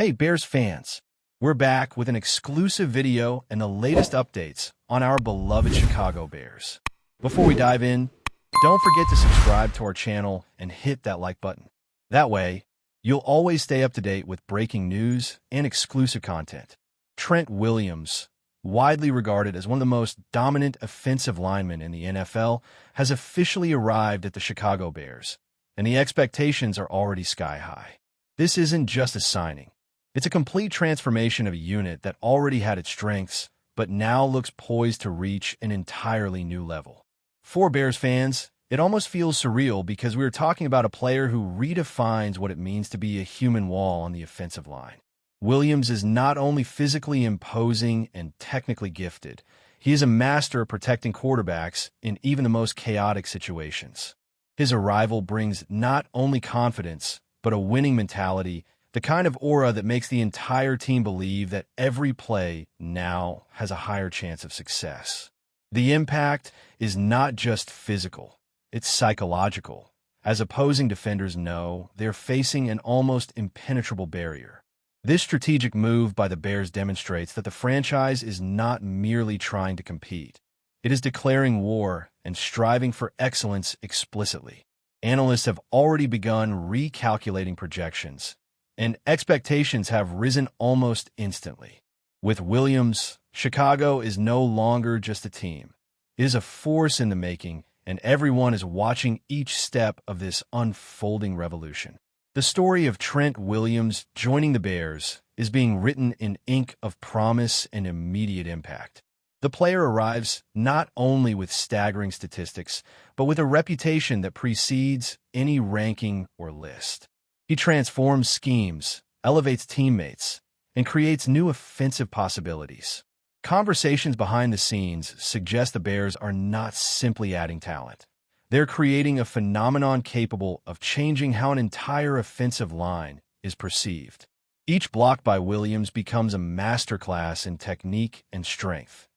Hey Bears fans, we're back with an exclusive video and the latest updates on our beloved Chicago Bears. Before we dive in, don't forget to subscribe to our channel and hit that like button. That way, you'll always stay up to date with breaking news and exclusive content. Trent Williams, widely regarded as one of the most dominant offensive linemen in the NFL, has officially arrived at the Chicago Bears, and the expectations are already sky high. This isn't just a signing. It's a complete transformation of a unit that already had its strengths, but now looks poised to reach an entirely new level. For Bears fans, it almost feels surreal because we are talking about a player who redefines what it means to be a human wall on the offensive line. Williams is not only physically imposing and technically gifted, he is a master of protecting quarterbacks in even the most chaotic situations. His arrival brings not only confidence, but a winning mentality, the kind of aura that makes the entire team believe that every play now has a higher chance of success. The impact is not just physical, it's psychological. As opposing defenders know, they're facing an almost impenetrable barrier. This strategic move by the Bears demonstrates that the franchise is not merely trying to compete. It is declaring war and striving for excellence explicitly. Analysts have already begun recalculating projections, and expectations have risen almost instantly. With Williams, Chicago is no longer just a team. It is a force in the making, and everyone is watching each step of this unfolding revolution. The story of Trent Williams joining the Bears is being written in ink of promise and immediate impact. The player arrives not only with staggering statistics, but with a reputation that precedes any ranking or list. He transforms schemes, elevates teammates, and creates new offensive possibilities. Conversations behind the scenes suggest the Bears are not simply adding talent. They're creating a phenomenon capable of changing how an entire offensive line is perceived. Each block by Williams becomes a masterclass in technique and strength.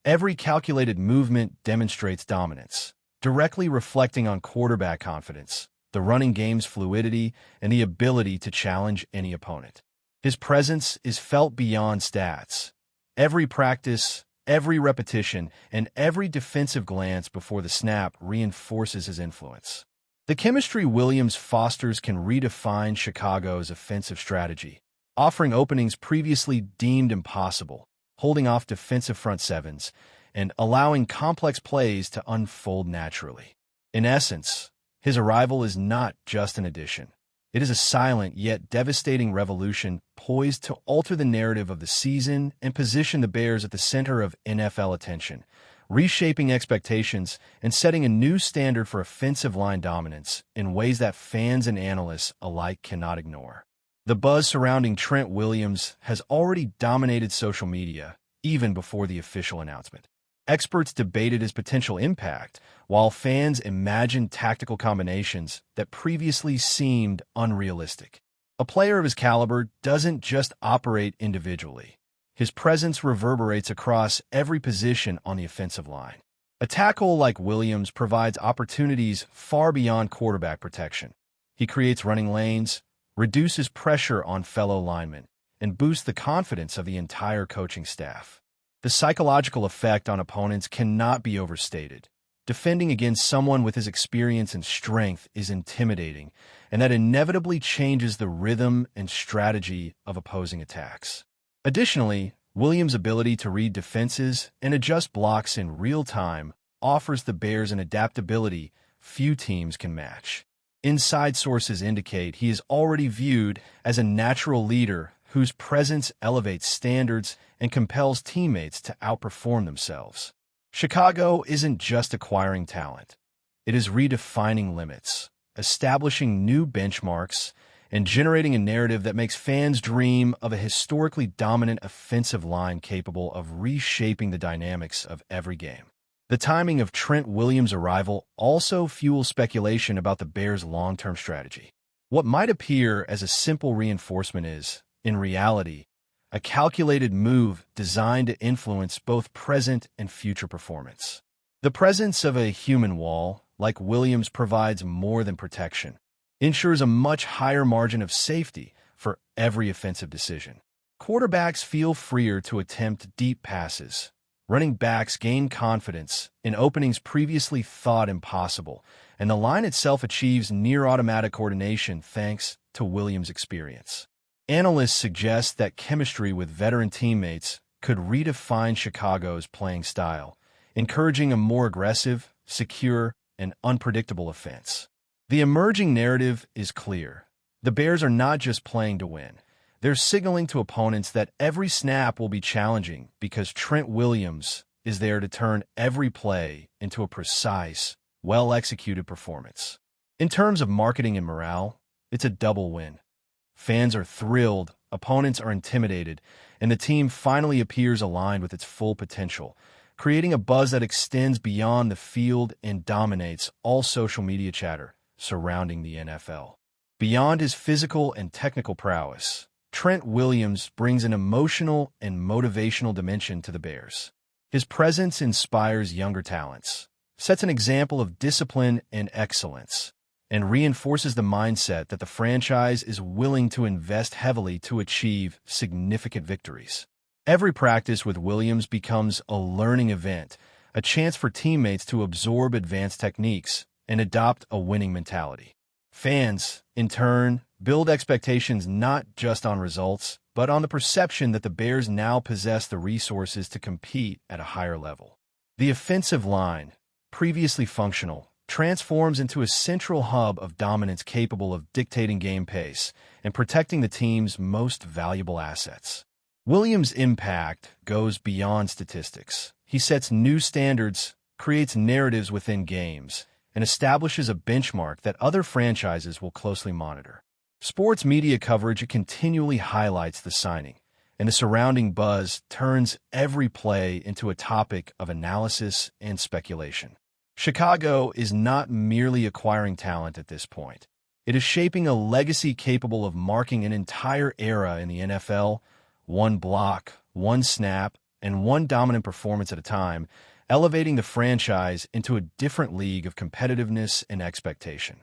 Every calculated movement demonstrates dominance, directly reflecting on quarterback confidence, the running game's fluidity, and the ability to challenge any opponent. His presence is felt beyond stats. Every practice, every repetition, and every defensive glance before the snap reinforces his influence. The chemistry Williams fosters can redefine Chicago's offensive strategy, offering openings previously deemed impossible, holding off defensive front sevens, and allowing complex plays to unfold naturally. In essence, his arrival is not just an addition. It is a silent yet devastating revolution poised to alter the narrative of the season and position the Bears at the center of NFL attention, reshaping expectations and setting a new standard for offensive line dominance in ways that fans and analysts alike cannot ignore. The buzz surrounding Trent Williams has already dominated social media, even before the official announcement. Experts debated his potential impact, while fans imagined tactical combinations that previously seemed unrealistic. A player of his caliber doesn't just operate individually. His presence reverberates across every position on the offensive line. A tackle like Williams provides opportunities far beyond quarterback protection. He creates running lanes, reduces pressure on fellow linemen, and boosts the confidence of the entire coaching staff. The psychological effect on opponents cannot be overstated. Defending against someone with his experience and strength is intimidating, and that inevitably changes the rhythm and strategy of opposing attacks. Additionally, Williams' ability to read defenses and adjust blocks in real time offers the Bears an adaptability few teams can match. Inside sources indicate he is already viewed as a natural leader whose presence elevates standards and compels teammates to outperform themselves. Chicago isn't just acquiring talent. It is redefining limits, establishing new benchmarks, and generating a narrative that makes fans dream of a historically dominant offensive line capable of reshaping the dynamics of every game. The timing of Trent Williams' arrival also fuels speculation about the Bears' long-term strategy. What might appear as a simple reinforcement is, in reality, a calculated move designed to influence both present and future performance. The presence of a human wall, like Williams, provides more than protection. It ensures a much higher margin of safety for every offensive decision. Quarterbacks feel freer to attempt deep passes. Running backs gain confidence in openings previously thought impossible, and the line itself achieves near-automatic coordination thanks to Williams' experience. Analysts suggest that chemistry with veteran teammates could redefine Chicago's playing style, encouraging a more aggressive, secure, and unpredictable offense. The emerging narrative is clear. The Bears are not just playing to win. They're signaling to opponents that every snap will be challenging because Trent Williams is there to turn every play into a precise, well-executed performance. In terms of marketing and morale, it's a double win. Fans are thrilled, opponents are intimidated, and the team finally appears aligned with its full potential, creating a buzz that extends beyond the field and dominates all social media chatter surrounding the NFL. Beyond his physical and technical prowess, Trent Williams brings an emotional and motivational dimension to the Bears. His presence inspires younger talents, sets an example of discipline and excellence, and reinforces the mindset that the franchise is willing to invest heavily to achieve significant victories. Every practice with Williams becomes a learning event, a chance for teammates to absorb advanced techniques and adopt a winning mentality. Fans, in turn, build expectations not just on results, but on the perception that the Bears now possess the resources to compete at a higher level. The offensive line, previously functional, transforms into a central hub of dominance capable of dictating game pace and protecting the team's most valuable assets. Williams' impact goes beyond statistics. He sets new standards, creates narratives within games, and establishes a benchmark that other franchises will closely monitor. Sports media coverage continually highlights the signing, and the surrounding buzz turns every play into a topic of analysis and speculation. Chicago is not merely acquiring talent at this point. It is shaping a legacy capable of marking an entire era in the NFL, one block, one snap, and one dominant performance at a time, elevating the franchise into a different league of competitiveness and expectation.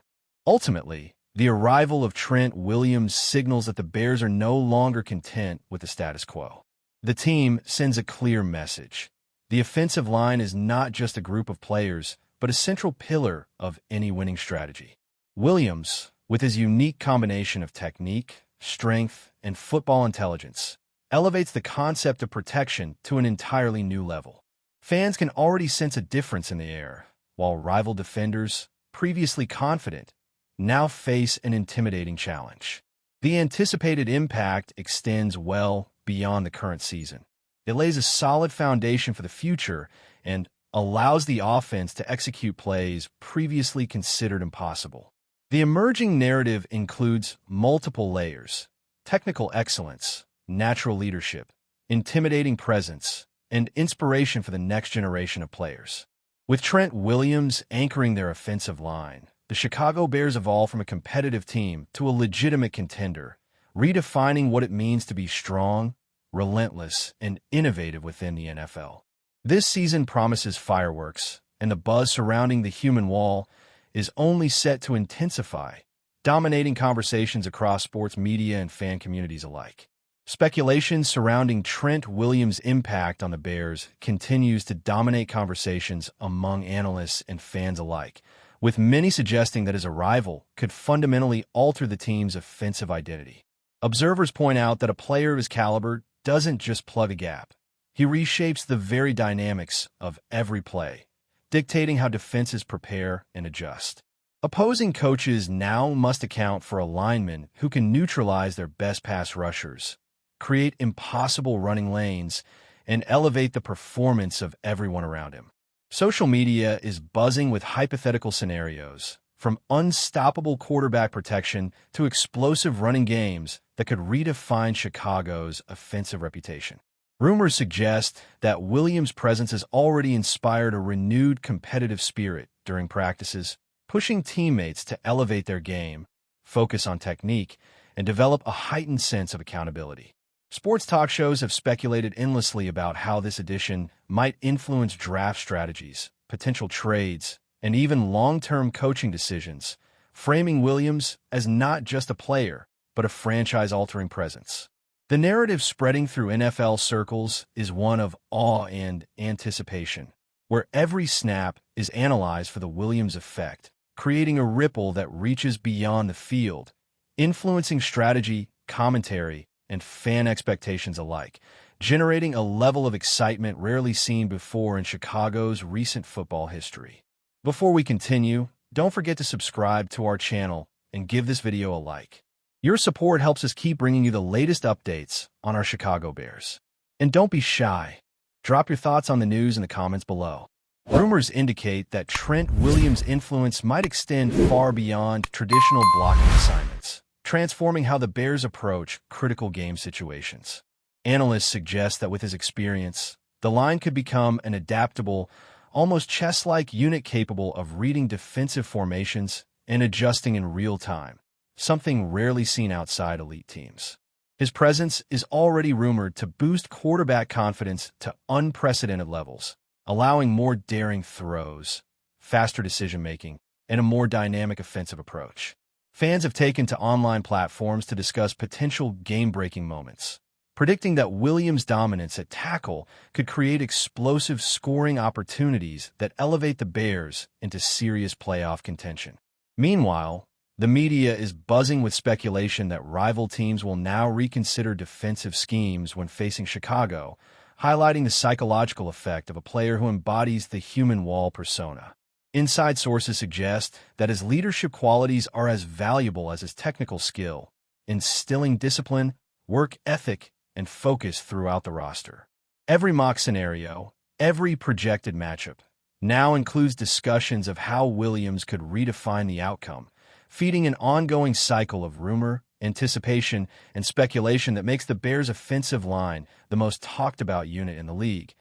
Ultimately, the arrival of Trent Williams signals that the Bears are no longer content with the status quo. The team sends a clear message. The offensive line is not just a group of players, but a central pillar of any winning strategy. Williams, with his unique combination of technique, strength, and football intelligence, elevates the concept of protection to an entirely new level. Fans can already sense a difference in the air, while rival defenders, previously confident, now face an intimidating challenge. The anticipated impact extends well beyond the current season. It lays a solid foundation for the future and allows the offense to execute plays previously considered impossible. The emerging narrative includes multiple layers: technical excellence, natural leadership, intimidating presence, and inspiration for the next generation of players. With Trent Williams anchoring their offensive line, the Chicago Bears evolve from a competitive team to a legitimate contender, redefining what it means to be strong, relentless, and innovative within the NFL. This season promises fireworks, and the buzz surrounding the human wall is only set to intensify, dominating conversations across sports media and fan communities alike. Speculation surrounding Trent Williams' impact on the Bears continues to dominate conversations among analysts and fans alike, with many suggesting that his arrival could fundamentally alter the team's offensive identity. Observers point out that a player of his caliber doesn't just plug a gap. He reshapes the very dynamics of every play, dictating how defenses prepare and adjust. Opposing coaches now must account for a lineman who can neutralize their best pass rushers, create impossible running lanes, and elevate the performance of everyone around him. Social media is buzzing with hypothetical scenarios, from unstoppable quarterback protection to explosive running games that could redefine Chicago's offensive reputation. Rumors suggest that Williams' presence has already inspired a renewed competitive spirit during practices, pushing teammates to elevate their game, focus on technique, and develop a heightened sense of accountability. Sports talk shows have speculated endlessly about how this addition might influence draft strategies, potential trades, and even long-term coaching decisions, framing Williams as not just a player, but a franchise-altering presence. The narrative spreading through NFL circles is one of awe and anticipation, where every snap is analyzed for the Williams effect, creating a ripple that reaches beyond the field, influencing strategy, commentary, and fan expectations alike, generating a level of excitement rarely seen before in Chicago's recent football history. Before we continue, don't forget to subscribe to our channel and give this video a like. Your support helps us keep bringing you the latest updates on our Chicago Bears. And don't be shy. Drop your thoughts on the news in the comments below. Rumors indicate that Trent Williams' influence might extend far beyond traditional blocking assignments, transforming how the Bears approach critical game situations. Analysts suggest that with his experience, the line could become an adaptable, almost chess-like unit capable of reading defensive formations and adjusting in real time, something rarely seen outside elite teams. His presence is already rumored to boost quarterback confidence to unprecedented levels, allowing more daring throws, faster decision-making, and a more dynamic offensive approach. Fans have taken to online platforms to discuss potential game-breaking moments, predicting that Williams' dominance at tackle could create explosive scoring opportunities that elevate the Bears into serious playoff contention. Meanwhile, the media is buzzing with speculation that rival teams will now reconsider defensive schemes when facing Chicago, highlighting the psychological effect of a player who embodies the human wall persona. Inside sources suggest that his leadership qualities are as valuable as his technical skill, instilling discipline, work ethic, and focus throughout the roster. Every mock scenario, every projected matchup, now includes discussions of how Williams could redefine the outcome, feeding an ongoing cycle of rumor, anticipation, and speculation that makes the Bears' offensive line the most talked-about unit in the league,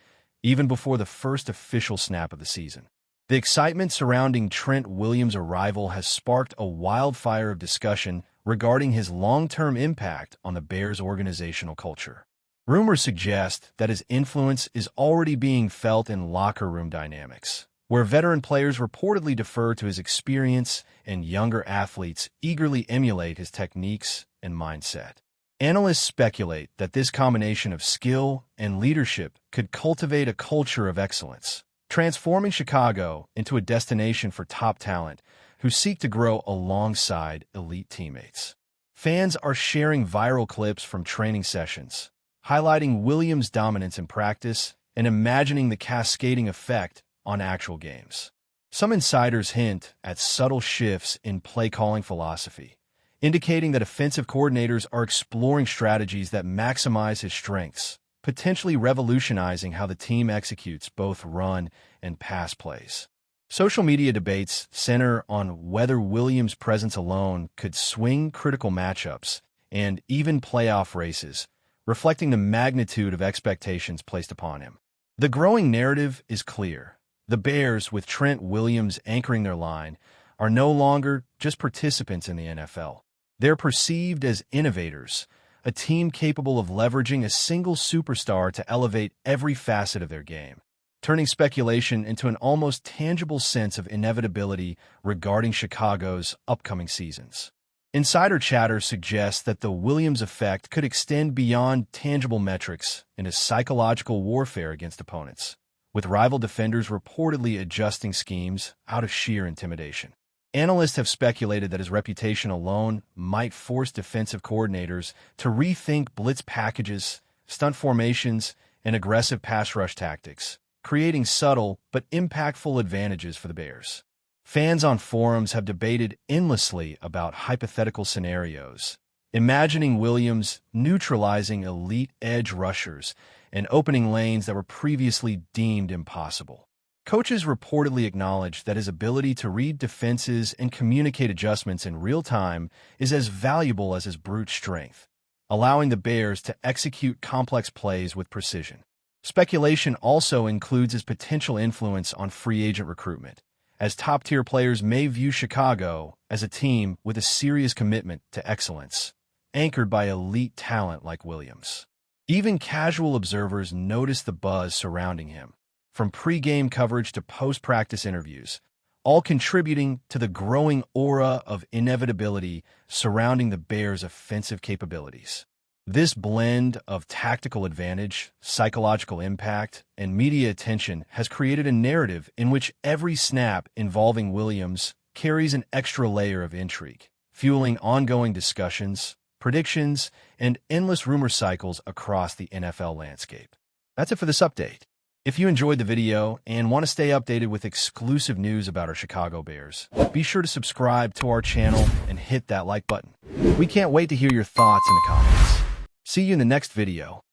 even before the first official snap of the season. The excitement surrounding Trent Williams' arrival has sparked a wildfire of discussion regarding his long-term impact on the Bears' organizational culture. Rumors suggest that his influence is already being felt in locker room dynamics, where veteran players reportedly defer to his experience and younger athletes eagerly emulate his techniques and mindset. Analysts speculate that this combination of skill and leadership could cultivate a culture of excellence, transforming Chicago into a destination for top talent who seek to grow alongside elite teammates. Fans are sharing viral clips from training sessions, highlighting Williams' dominance in practice and imagining the cascading effect on actual games. Some insiders hint at subtle shifts in play-calling philosophy, indicating that offensive coordinators are exploring strategies that maximize his strengths, potentially revolutionizing how the team executes both run and pass plays. Social media debates center on whether Williams' presence alone could swing critical matchups and even playoff races, reflecting the magnitude of expectations placed upon him. The growing narrative is clear. The Bears, with Trent Williams anchoring their line, are no longer just participants in the NFL. They're perceived as innovators, a team capable of leveraging a single superstar to elevate every facet of their game, turning speculation into an almost tangible sense of inevitability regarding Chicago's upcoming seasons. Insider chatter suggests that the Williams effect could extend beyond tangible metrics into psychological warfare against opponents, with rival defenders reportedly adjusting schemes out of sheer intimidation. Analysts have speculated that his reputation alone might force defensive coordinators to rethink blitz packages, stunt formations, and aggressive pass rush tactics, creating subtle but impactful advantages for the Bears. Fans on forums have debated endlessly about hypothetical scenarios, imagining Williams neutralizing elite edge rushers and opening lanes that were previously deemed impossible. Coaches reportedly acknowledge that his ability to read defenses and communicate adjustments in real time is as valuable as his brute strength, allowing the Bears to execute complex plays with precision. Speculation also includes his potential influence on free agent recruitment, as top-tier players may view Chicago as a team with a serious commitment to excellence, anchored by elite talent like Williams. Even casual observers notice the buzz surrounding him. From pre-game coverage to post-practice interviews, all contributing to the growing aura of inevitability surrounding the Bears' offensive capabilities. This blend of tactical advantage, psychological impact, and media attention has created a narrative in which every snap involving Williams carries an extra layer of intrigue, fueling ongoing discussions, predictions, and endless rumor cycles across the NFL landscape. That's it for this update. If you enjoyed the video and want to stay updated with exclusive news about our Chicago Bears, be sure to subscribe to our channel and hit that like button. We can't wait to hear your thoughts in the comments. See you in the next video.